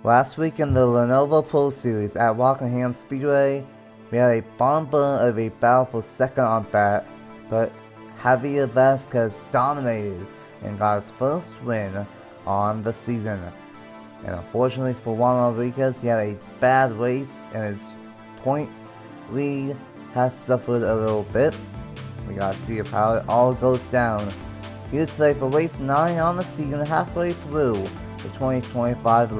Last week in the Lenovo Pro Series at Watkins Speedway, we had a bomb of a battle for second on bat, but Javier Vasquez dominated and got his first win on the season. And unfortunately for Juan Rodriguez, he had a bad race and his points lead has suffered a little bit. We gotta see how it all goes down. Here today for race 9 on the season, halfway through the 2025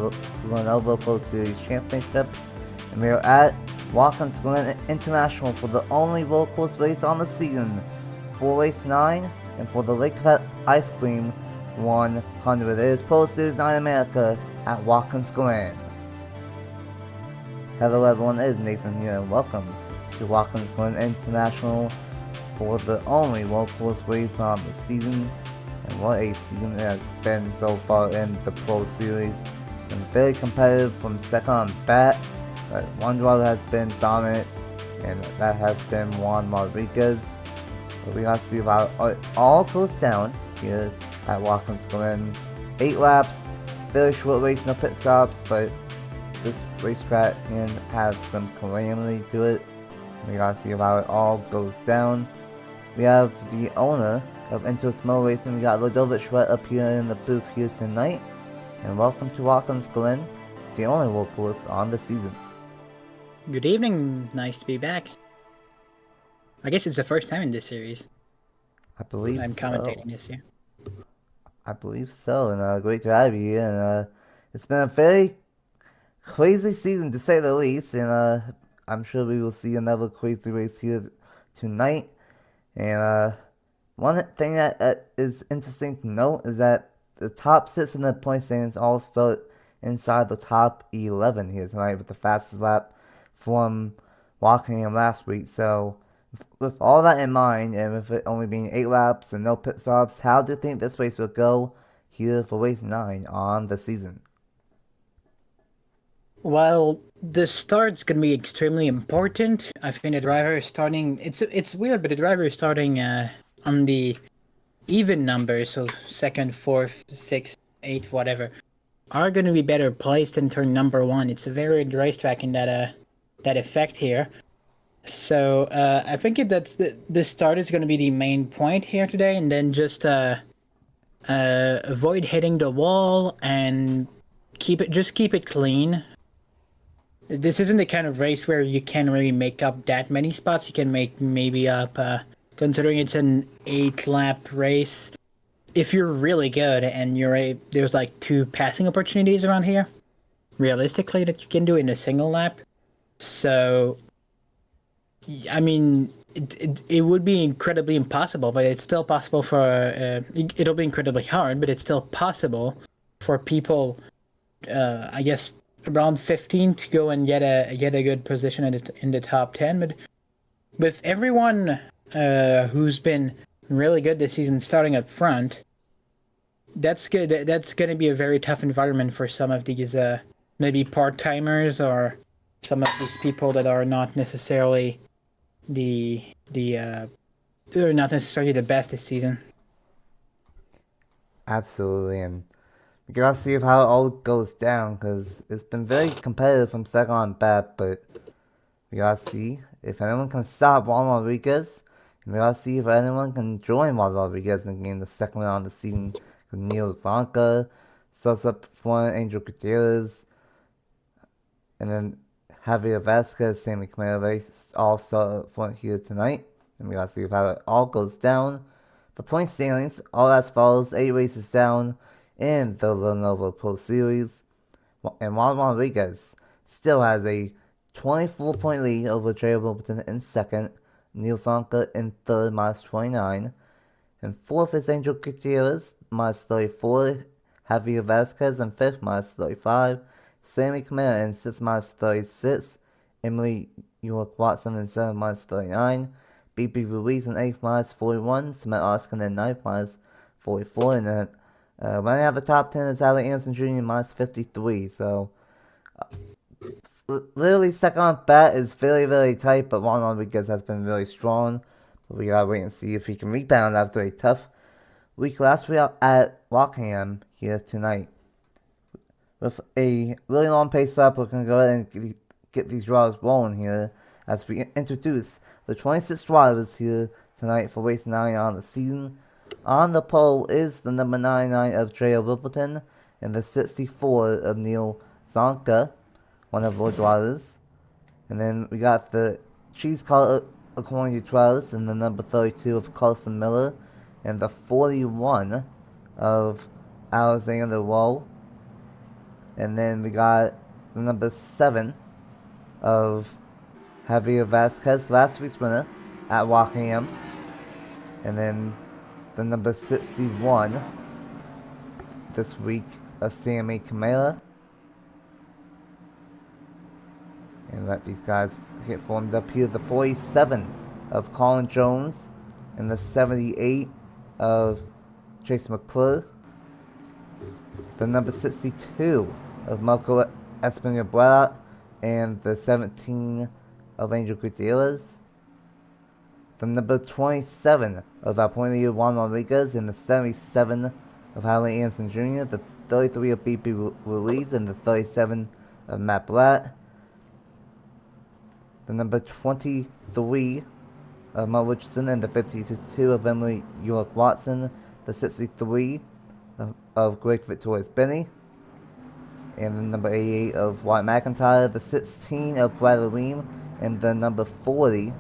Lenovo Pro Series Championship, and we are at Watkins Glen International for the only road course race on the season for race 9 and for the Lake Effect Ice Cream 100. It is Pro Series 9 America at Watkins Glen. Hello everyone, it is Nathan here and welcome to Watkins Glen International for the only road course race on the season. And what a season it has been so far in the Pro Series. Been very competitive from second on bat, but one driver has been dominant, and that has been Juan Rodriguez. But we gotta see how it all goes down here at Watkins Glen. 8 laps, very short race, no pit stops, but this racetrack can have some calamity to it. We gotta see how it all goes down. We have the owner of Intersmo Racing. We got Ladovich right up here in the booth here tonight. And welcome to Watkins Glen, the only road course on the season. Good evening, nice to be back. I guess it's the first time in this series. I believe I'm so. commentating this year. I believe so, and great to have you here. And it's been a very crazy season to say the least, and I'm sure we will see another crazy race here tonight. And one thing that is interesting to note is that the top 6 in the point standings all start inside the top 11 here tonight with the fastest lap from Watkins last week. So with all that in mind, and with it only being 8 laps and no pit stops, how do you think this race will go here for race 9 on the season? Well, the start's gonna be extremely important. I think the driver is starting. It's weird, but the driver is starting on the even numbers, so second, fourth, sixth, eighth, whatever, are going to be better placed in turn number 1. It's a very good racetrack in that effect here. So I think that's the start is going to be the main point here today, and then just avoid hitting the wall and keep it clean. This isn't the kind of race where you can really make up that many spots. You can make maybe up, considering it's an 8-lap race. If you're really good and there's like 2 passing opportunities around here, realistically, that you can do in a single lap. So, I mean, it would be incredibly impossible, but it's still possible for, it'll be incredibly hard, but it's still possible for people, I guess, around 15 to go and get a good position in the top 10. But with everyone who's been really good this season starting up front, that's good. That's going to be a very tough environment for some of these maybe part-timers or some of these people that are not necessarily they're not necessarily the best this season. Absolutely, and we gotta see how it all goes down, because it's been very competitive from second on bat, but we gotta see if anyone can stop Juan Rodriguez, and we gotta see if anyone can join Juan Rodriguez in the game the second round of the season. Neil Zonka starts up front, Angel Gutierrez, and then Javier Vasquez, Sammy Camara all start up front here tonight, and we gotta see how it all goes down. The point standings all as follows: 8 races down in the Lenovo Pro Series, and Juan Rodriguez still has a 24-point lead over Trey Wilburton in second, Neil Zonka in third, -29, and fourth is Angel Gutierrez, -34, Javier Vasquez in fifth, -35, Sammy Camara in sixth, -36, Emily York Watson in seventh, -39, BB Ruiz in eighth, -41, Samantha Oskin in ninth, -44, and then running out the top 10 is Alec Anderson Jr. -53. So literally second on bat is very, very tight, but Juan Rodriguez has been really strong. But we gotta wait and see if he can rebound after a tough week last week at Rockham here tonight. with a really long pace up, we're going to go ahead and get these drivers rolling here as we introduce the 26 drivers here tonight for race 9 on the season. On the pole is the number 99 of Drea Rippleton and the 64 of Neil Zonka, one of the drivers. And then we got the cheese color according to Travis and the number 32 of Carson Miller and the 41 of Alexander Rowe. And then we got the number 7 of Javier Vasquez, last week's winner at Rockingham. And then the number 61 this week of Sammy Camara. And let these guys get formed up here. The 47 of Colin Jones and the 78 of Chase McClure. The number 62 of Marco Espinobrera and the 17 of Angel Gutierrez. The number 27 of Apollinario Juan Rodriguez and the 77 of Harley Anderson Jr., the 33 of BP Ruiz and the 37 of Matt Blatt. The number 23 of Mo Richardson and the 52 of Emily York Watson, the 63 of Greg Victorious Benny, and the number 88 of White McIntyre, the 16 of Bradley Weem, and the number 40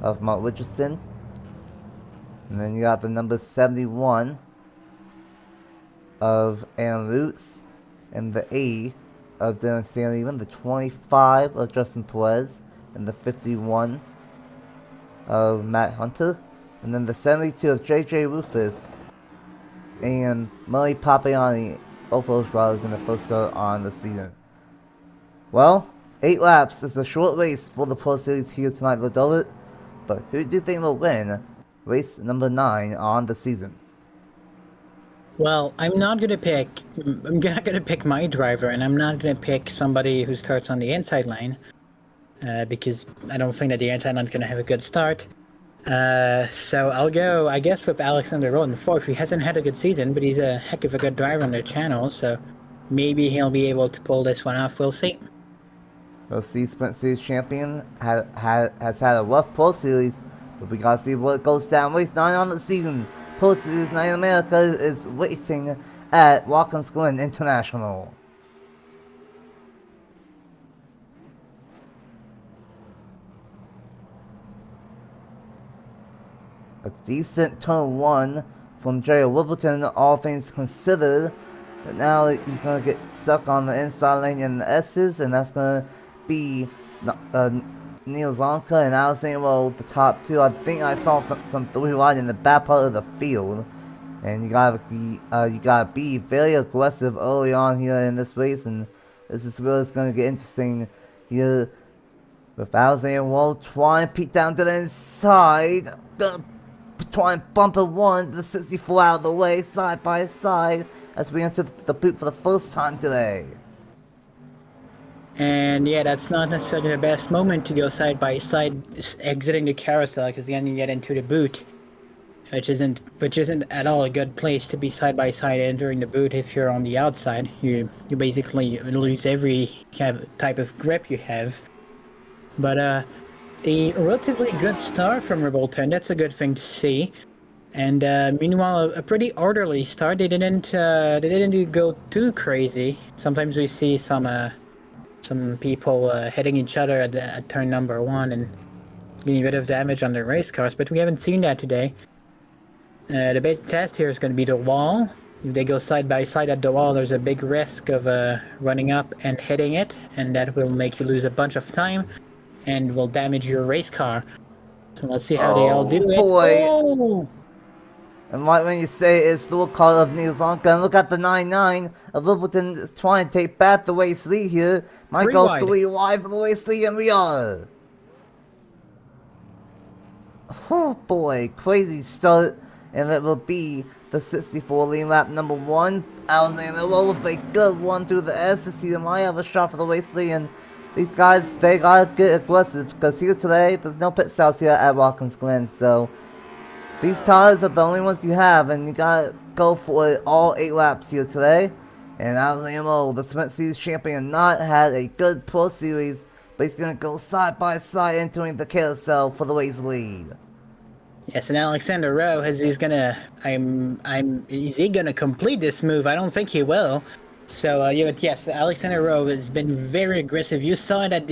of Mark Richardson. And then you got the number 71 of Aaron Lutz, and the 80 of Darren Sandeman, the 25 of Justin Perez, and the 51 of Matt Hunter, and then the 72 of JJ Rufus and Murray Papiani, both those drivers in the first start on the season. Well, 8 laps is a short race for the Pro Series here tonight, Ladollet, but who do you think will win race number 9 on the season? Well, I'm not gonna pick my driver, and I'm not gonna pick somebody who starts on the inside line, because I don't think that the inside line's gonna have a good start. So I'll go, I guess, with Alexander Rowe in 4th. He hasn't had a good season, but he's a heck of a good driver on their channel, so maybe he'll be able to pull this one off. We'll see. We'll see. Sprint Series champion has had a rough Pro Series, but we gotta see what goes down. Race 9 on the season. Pro Series 9 America is racing at Watkins Glen International. A decent turn 1 from Jerry Littleton, all things considered. But now he's going to get stuck on the inside lane in the S's, and that's going to be Neil Zonka and Alexander Rowe, the top 2. I think I saw some 3 wide in the back part of the field. And you gotta be very aggressive early on here in this race, and this is where it's going to get interesting here with Alexander Rowe trying to peek down to the inside. Gonna try and bumper 1, the 64 out of the way, side by side, as we enter the boot for the first time today. And yeah, that's not necessarily the best moment to go side by side, exiting the carousel, because then you get into the boot, which isn't at all a good place to be side by side entering the boot. If you're on the outside, you basically lose every type of grip you have. But a relatively good start from Rippleton. That's a good thing to see. And meanwhile, a pretty orderly start. They didn't go too crazy. Sometimes we see some people hitting each other at turn number 1 and getting a bit of damage on their race cars, but we haven't seen that today. The big test here is going to be the wall. If they go side by side at the wall, there's a big risk of running up and hitting it, and that will make you lose a bunch of time and will damage your race car. So let's see how they all do it. Boy. Oh! And right when you say it's the call of Neil Zonka, and look at the 9-9 of Littleton trying to take back the race lead here. Might go 3 wide for the race lead, and we are. Oh boy, crazy start. And it will be the 64 lean lap number 1. Alexander Rowe with a good one through the S to see them might have a shot for the race lead. And these guys, they gotta get aggressive, because here today, there's no pit stops here at Watkins Glen. So these tires are the only ones you have, and you gotta go for it all 8 laps here today. And Lenovo, the Sprint Series champion, not had a good Pro Series, but he's gonna go side by side entering the carousel for the race lead. Yes, and Alexander Rowe he's gonna is he gonna complete this move? I don't think he will. So yeah, but yes, Alexander Rowe has been very aggressive. You saw it at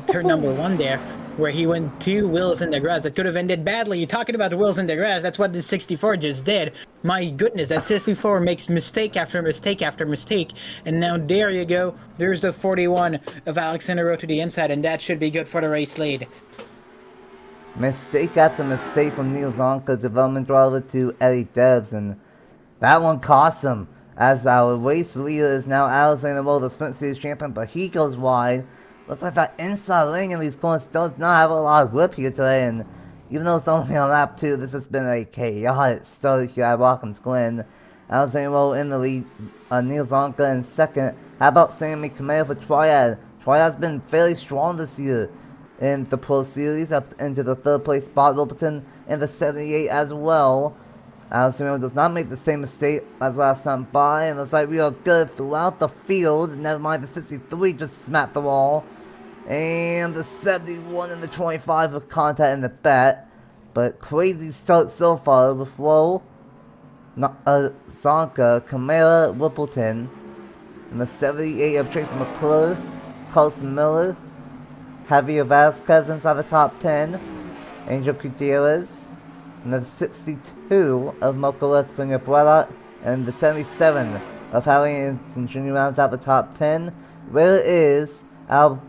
turn number 1 there, where he went 2 wheels in the grass. That could have ended badly. You're talking about wheels in the grass. That's what the 64 just did. My goodness, that 64 makes mistake after mistake after mistake. And now there you go. There's the 41 of Alexander Rowe to the inside, and that should be good for the race lead. Mistake after mistake from Neil Zonka, development driver to Eddie Debs, and that one cost him, as our race leader is now Alexander Rowe, the Sprint Series champion, but he goes wide. Looks like that inside lane in these corners does not have a lot of grip here today, and even though it's only on lap 2, this has been a chaotic start here at Watkins Glen. Alexander Rowe in the lead, Neil Zonka in second. How about Sammy Kamea for Triad? Triad's been fairly strong this year in the Pro Series, up into the 3rd place spot. Robertson in the 78 as well. Alexander does not make the same mistake as last time by, and looks like we are good throughout the field. Never mind, the 63 just smacked the wall. And the 71 and the 25 of contact in the back. But crazy start so far with Rowe, Zonka, Kamara, Rippleton, and the 78 of Tracy McClure, Carlson Miller, Javier Vasquez inside the top 10, Angel Gutierrez, and the 62 of Mocha Springer Brella, and the 77 of Harrington Jr. rounds out the top 10. Where is our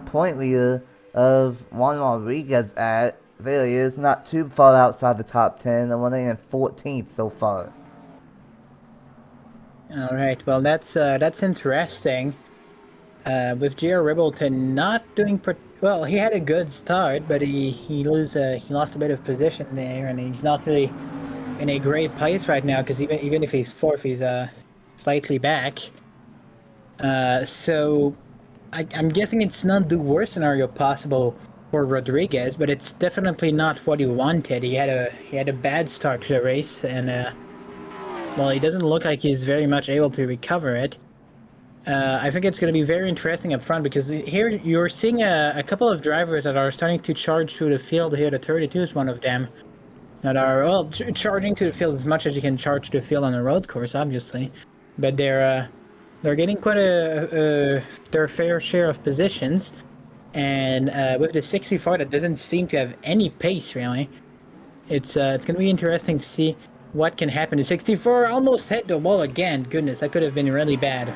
point leader of Juan Rodriguez at? There he is, not too far outside the top 10, and running in 14th so far. Alright, well that's interesting. With Gio Ribbleton not doing well, he had a good start, but he lost a bit of position there, and he's not really in a great place right now, because even if he's 4th, he's slightly back. So I'm guessing it's not the worst scenario possible for Rodriguez, but it's definitely not what he wanted. He had a bad start to the race, and well, he doesn't look like he's very much able to recover it. I think it's going to be very interesting up front, because here you're seeing a couple of drivers that are starting to charge through the field here. The 32 is one of them, that are, well, charging to the field as much as you can charge to the field on a road course, obviously. But they're getting quite their fair share of positions. And with the 64 that doesn't seem to have any pace, really, it's going to be interesting to see what can happen. The 64 almost hit the wall again. Goodness, that could have been really bad.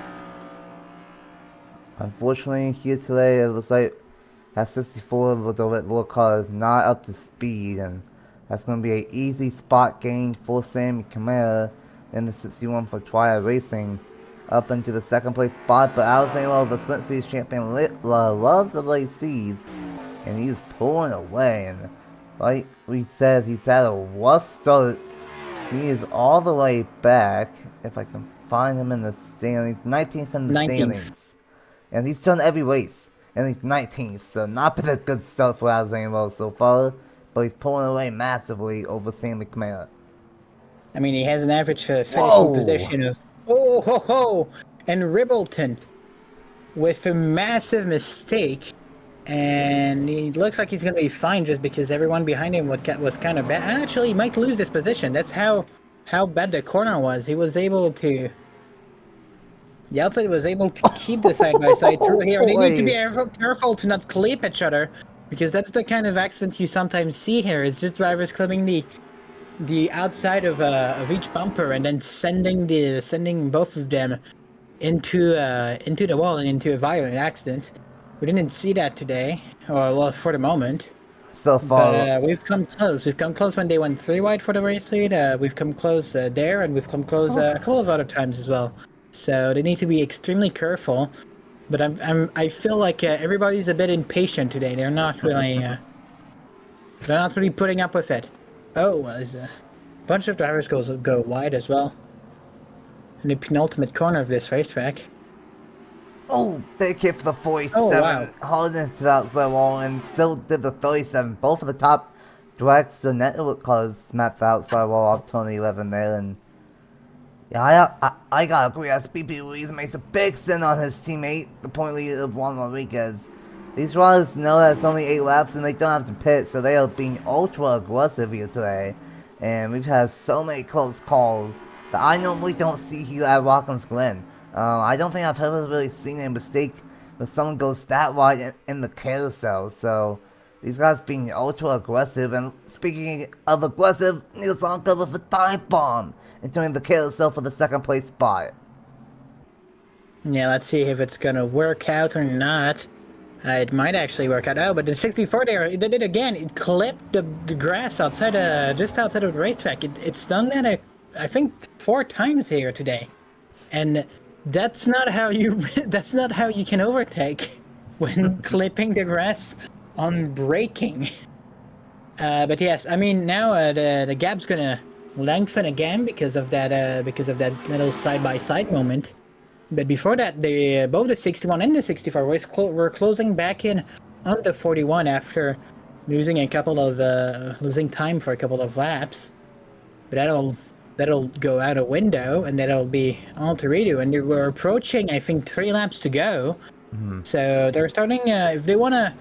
Unfortunately, here today, it looks like that 64 little car is not up to speed, and that's going to be an easy spot gain for Sammy Kamara in the 61 for Triad Racing up into the 2nd place spot. But Alexander, the Sprint Series champion, loves the late C's, and he's pulling away. And like we said, he's had a rough start. He is all the way back. If I can find him in the standings, 19th in the 19th. standings. And he's done every race, and he's 19th, so not been a good start for Alexander so far, but he's pulling away massively over Sammy Kamara. I mean, he has an average finishing position of oh ho ho, and Ribbleton with a massive mistake, and he looks like he's going to be fine just because everyone behind him was kind of bad. Actually, he might lose this position. That's how bad the corner was. He was able to. The outside was able to keep the side-by-side through here. They need to be careful to not clip each other, because that's the kind of accident you sometimes see here. It's just drivers clipping the outside of each bumper and then sending both of them into the wall and into a violent accident. We didn't see that today, or well, for the moment. So far, but, we've come close. We've come close when they went 3 wide for the race lead. We've come close there, and we've come close a couple of other times as well. So they need to be extremely careful, but I feel like everybody's a bit impatient today. They're not really putting up with it. Oh, there's a bunch of drivers go wide as well in the penultimate corner of this racetrack. Oh, big hit for the 47. Oh, wow. Holding it to the outside wall, and so did the 37. Both of the top Dragster network cars smacked the outside wall off Tony 11 there, and Yeah, I gotta agree. SPP Ruiz makes a big sin on his teammate, the point leader of Juan Rodriguez. These riders know that it's only 8 laps and they don't have to pit, so they are being ultra aggressive here today. And we've had so many close calls that I normally don't see here at Watkins Glen. I don't think I've ever really seen a mistake when someone goes that wide in the carousel, so these guys being ultra aggressive. And speaking of aggressive, Neil's on cover for dive bomb, entering the carousel for the second place spot. Yeah, let's see if it's gonna work out or not. It might actually work out. Oh, but the 64 there, it did it again. It clipped the grass outside, just outside of the racetrack. It's done that, I think, 4 times here today. And that's not how you that's not how you can overtake when clipping the grass on braking. But yes, I mean now the gap's gonna lengthen again because of that little side by side moment. But before that, both the 61 and the 64 were closing back in on the 41 after losing time for a couple of laps. But that'll go out a window, and that'll be all to redo. And we're approaching, I think, 3 laps to go. So they're starting. If they wanna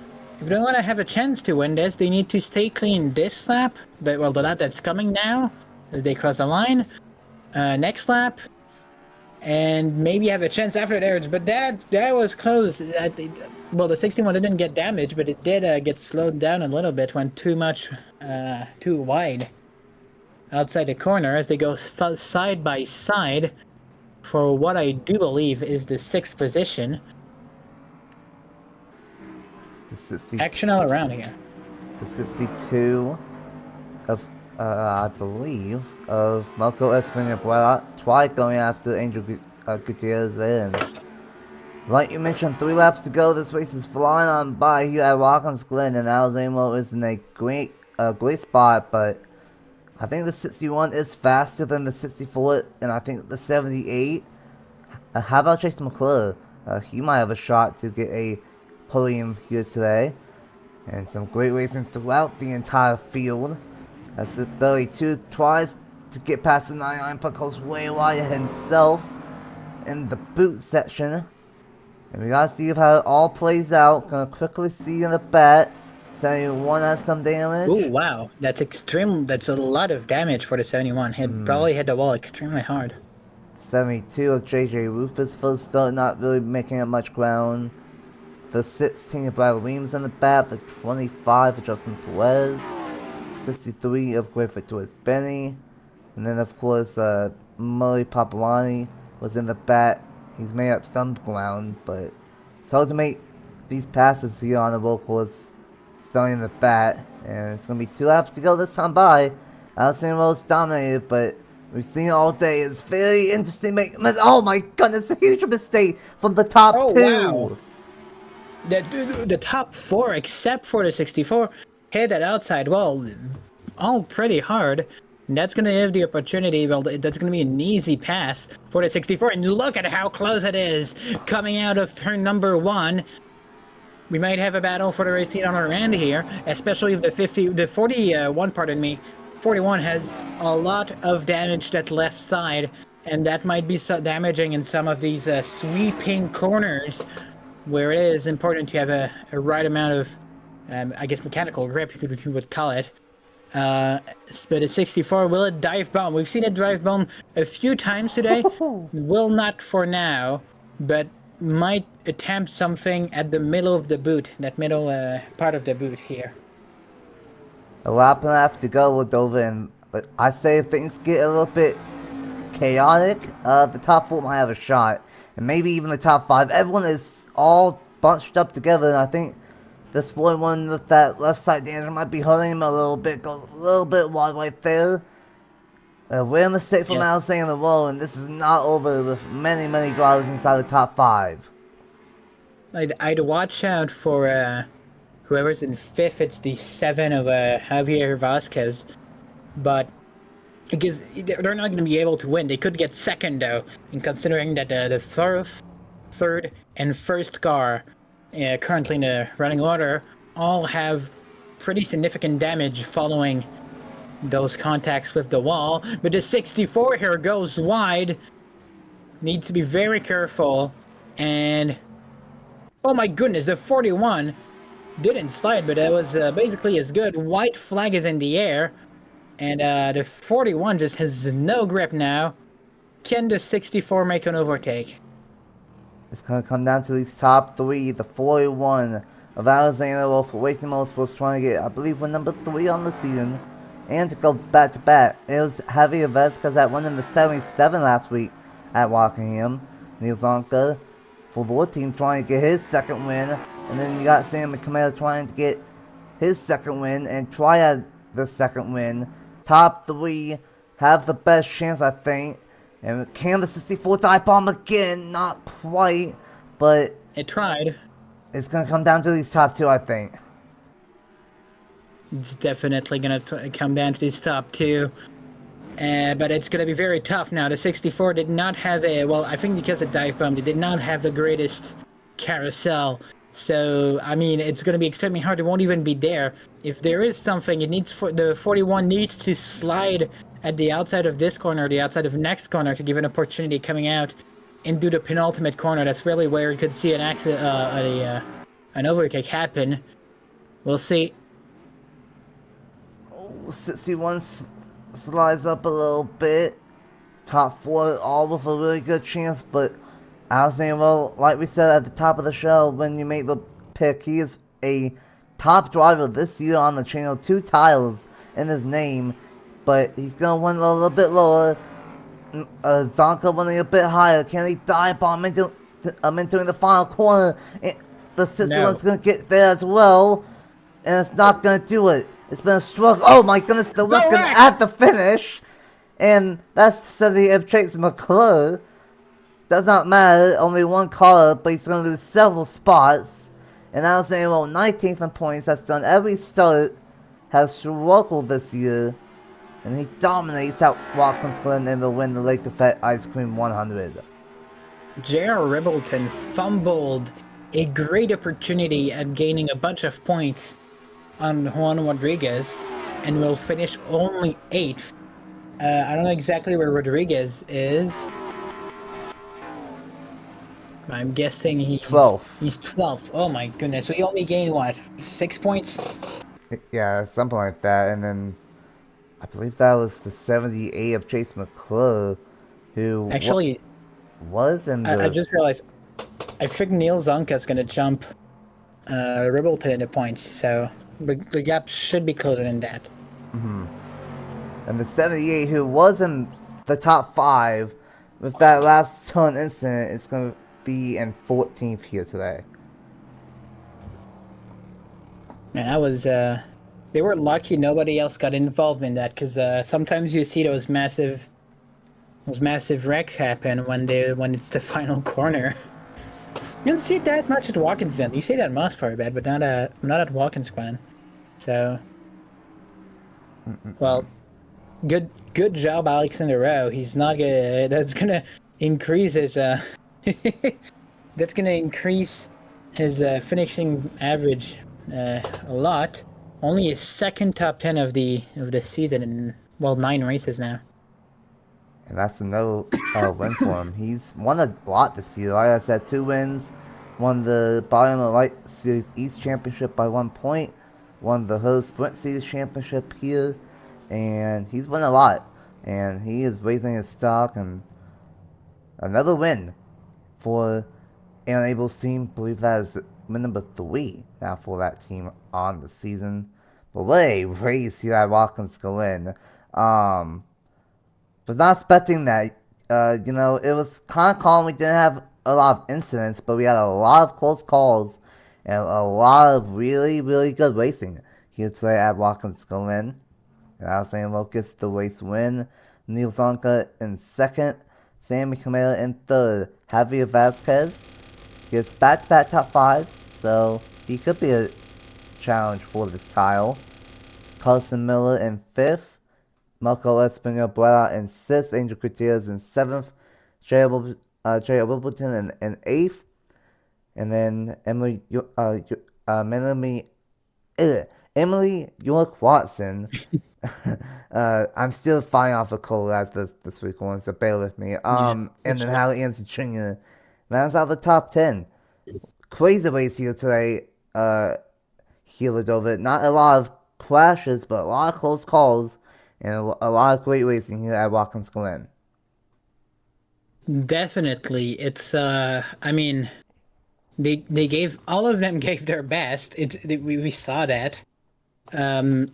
have a chance to win this, they need to stay clean this lap. The lap that's coming now, as they cross the line. Next lap, and maybe have a chance after theirs. But that was close. Well, the 61 didn't get damaged, but it did get slowed down a little bit. Went too wide outside the corner as they go side by side for what I do believe is the 6th position. Action all around here. The 62 of, I believe, of Marco Espinosa tried going after Angel Gutierrez there. And like you mentioned, 3 laps to go. This race is flying on by here at Watkins Glen, and Alzamo is in a great spot, but I think the 61 is faster than the 64, and I think the 78. How about Chase McClure? He might have a shot to get a podium here today. And some great racing throughout the entire field. As the 32 tries to get past the 99, but goes way wide himself in the boot section. And we gotta see how it all plays out. Gonna quickly see in the back. 71 has some damage. Oh wow, that's extreme. That's a lot of damage for the 71. Probably hit the wall extremely hard. 72 of JJ Rufus first start, not really making up much ground. The 16 of Brad Williams in the back. The 25 of Justin Perez. 63 of Griffith towards Benny. And then of course Murray Papalani was in the back. He's made up some ground, but it's hard to make these passes here on the road course starting in the back. And it's going to be 2 laps to go this time by. Allison Rose dominated, but we've seen it all day. It's very interesting. Oh my goodness, a huge mistake from the top 2. Wow. The top 4, except for the 64, hit that outside wall all pretty hard. And that's going to give the opportunity, that's going to be an easy pass for the 64. And look at how close it is coming out of turn number 1. We might have a battle for the race seat on our end here, especially if the 41 has a lot of damage that left side, and that might be so damaging in some of these sweeping corners, where it is important to have a right amount of, I guess, mechanical grip, you would call it. But a 64, will it dive bomb? We've seen it dive bomb a few times today. Will not for now, but might attempt something at the middle of the boot, that middle part of the boot here. A lap and a half to go with Dover, but I say if things get a little bit chaotic, the top 4 might have a shot, and maybe even the top 5. Everyone is all bunched up together, and I think this 41 with that left side danger might be hurting him a little bit. Goes a little bit wide right there. A real mistake from Alice in the row, and this is not over with many drivers inside the top 5. I'd watch out for whoever's in 5th. It's the 7 of Javier Vasquez, but because they're not going to be able to win. They could get 2nd though, and considering that the 3rd and 1st car currently in the running order all have pretty significant damage following those contacts with the wall. But the 64 here goes wide. Needs to be very careful. And oh my goodness, the 41 didn't slide, but it was basically as good. White flag is in the air. And the 41 just has no grip now. Can the 64 make an overtake? It's going to come down to these top three. The 41 of Alexander Wolf for Racing Motorsports trying to get, I believe, we're number 3 on the season. And to go back to back. It was Javier Vescas that won in the 77 last week at Rockingham. Neil Zonka for the team trying to get his second win. And then you got Sam McCamara trying to get his second win and Triad the second win. Top 3 have the best chance, I think. And can the 64 dive bomb again? Not quite, but It tried. it's going to come down to these top 2, I think. It's definitely going to come down to these top 2. But it's going to be very tough now. The 64 did not have a... Well, I think because of dive bomb, they did not have the greatest carousel. So, I mean, it's going to be extremely hard. It won't even be there. If there is something, it needs the 41 needs to slide at the outside of this corner, the outside of the next corner, to give an opportunity coming out into the penultimate corner. That's really where you could see an accident, an overtake happen. We'll see. Oh, 61 slides up a little bit. Top 4 all with a really good chance, but I was saying, well, like we said at the top of the show, when you make the pick, he is a top driver this year on the channel, 2 titles in his name, but he's going to win a little bit lower. Zonka winning a bit higher. Can he dive bomb into entering the final corner? And the sister one's going to get there as well, and it's not going to do it. It's been a struggle. Oh my goodness, they're looking at the finish, and that's 70 of Chase McClure. Does not matter, only 1 car, but he's going to lose several spots. And I was saying, well, 19th in points, that's done every start, has struggled this year. And he dominates at Watkins Glen and will win the Lake Effect Ice Cream 100. J.R. Ribbleton fumbled a great opportunity at gaining a bunch of points on Juan Rodriguez, and will finish only 8th. I don't know exactly where Rodriguez is. I'm guessing he's 12th. He's 12th. Oh my goodness. So he only gained what? 6 points? Yeah, something like that. And then I believe that was the 78 of Chase McClure, who Actually, was in the... I just realized, I think Neil Zonka's going to jump Ribbleton into points, so the gap should be closer than that. And the 78 who was in the top 5 with that last turn incident is going to be in 14th here today. Man, that was they were lucky nobody else got involved in that, because sometimes you see those massive wrecks happen when it's the final corner. You don't see that much at Watkins Glen. You see that most part bad, but not at Watkins Glen. So, well, good job, Alexander Rowe. He's not gonna. That's gonna increase his that's gonna increase his finishing average a lot. Only his second top 10 of the season in, well, 9 races now. And that's another win for him. He's won a lot this year. Like I said, 2 wins. Won the Bottom of Light Series East Championship by 1 point. Won the Hood Sprint Series Championship here. And he's won a lot. And he is raising his stock. And another win for Enable's team. I believe that is win number 3 now for that team on the season. But what a race here at Watkins Glen. Was not expecting that. You know, it was kind of calm. We didn't have a lot of incidents, but we had a lot of close calls and a lot of really, really good racing here today at Watkins Glen. And Alexander Wolf gets the race win. Neil Zonka in 2nd. Sammy Camara in 3rd. Javier Vasquez gets back-to-back top 5s, so he could be a challenge for this title. Carson Miller in 5th. Marco Espinosa in 6th, Angel Gutierrez in 7th, Jay Wilburton in 8th, and then Emily York Watson I'm still fine off a cold as this week one, so bear with me. Yeah, for And then sure. Hallie and Jr. That's out the top 10. Crazy race here today. Healed over it. Not a lot of crashes, but a lot of close calls and a lot of great racing here at Watkins Glen. Definitely. It's I mean, they gave all of them gave their best. We saw that.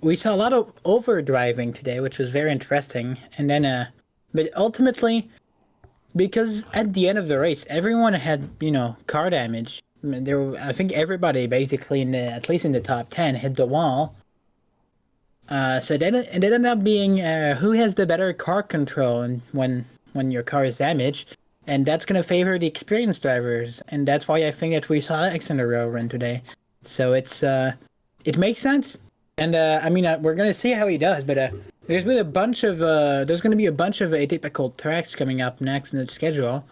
We saw a lot of overdriving today, which was very interesting. And then but ultimately, because at the end of the race, everyone had, car damage. I mean, I think everybody basically at least in the top 10 hit the wall. So then it ended up being who has the better car control and when your car is damaged, and that's gonna favor the experienced drivers, and that's why I think that we saw X in a row run today. So it makes sense, and I mean we're gonna see how he does, but there's gonna be a bunch of atypical tracks coming up next in the schedule,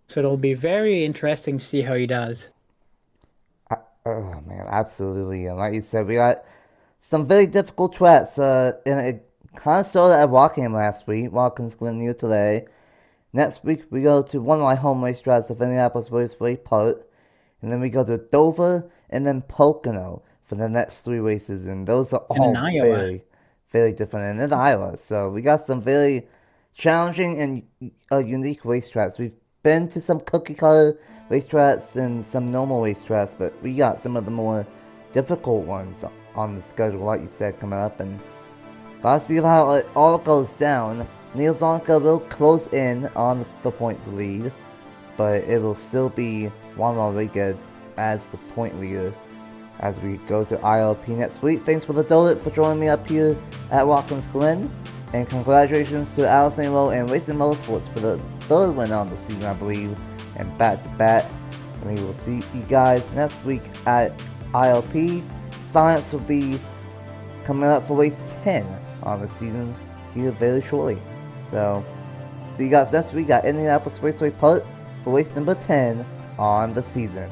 so it'll be very interesting to see how he does. Oh man, absolutely. And like you said, we got some very difficult tracks. And it kind of started at Walking last week. Watkins Glen New today. Next week we go to one of my home racetracks of Indianapolis Raceway Park, and then we go to Dover and then Pocono for the next three races, and those are And in all Iowa, very, very different. And in Iowa, so we got some very challenging and unique racetracks. We've been to some cookie cutter racetracks and some normal racetracks, but we got some of the more difficult ones on the schedule, like you said, coming up, and gotta see how it all goes down. Neil Zonka will close in on the points lead, but it will still be Juan Rodriguez as the point leader as we go to ILP next week. Thanks for the donut for joining me up here at Watkins Glen, and congratulations to Allison Rowe and Racing Motorsports for the third win on the season, I believe, and back to back. And we will see you guys next week at ILP. Science will be coming up for race 10 on the season here very shortly. So, see you guys next week at Indianapolis Raceway Park for race number 10 on the season.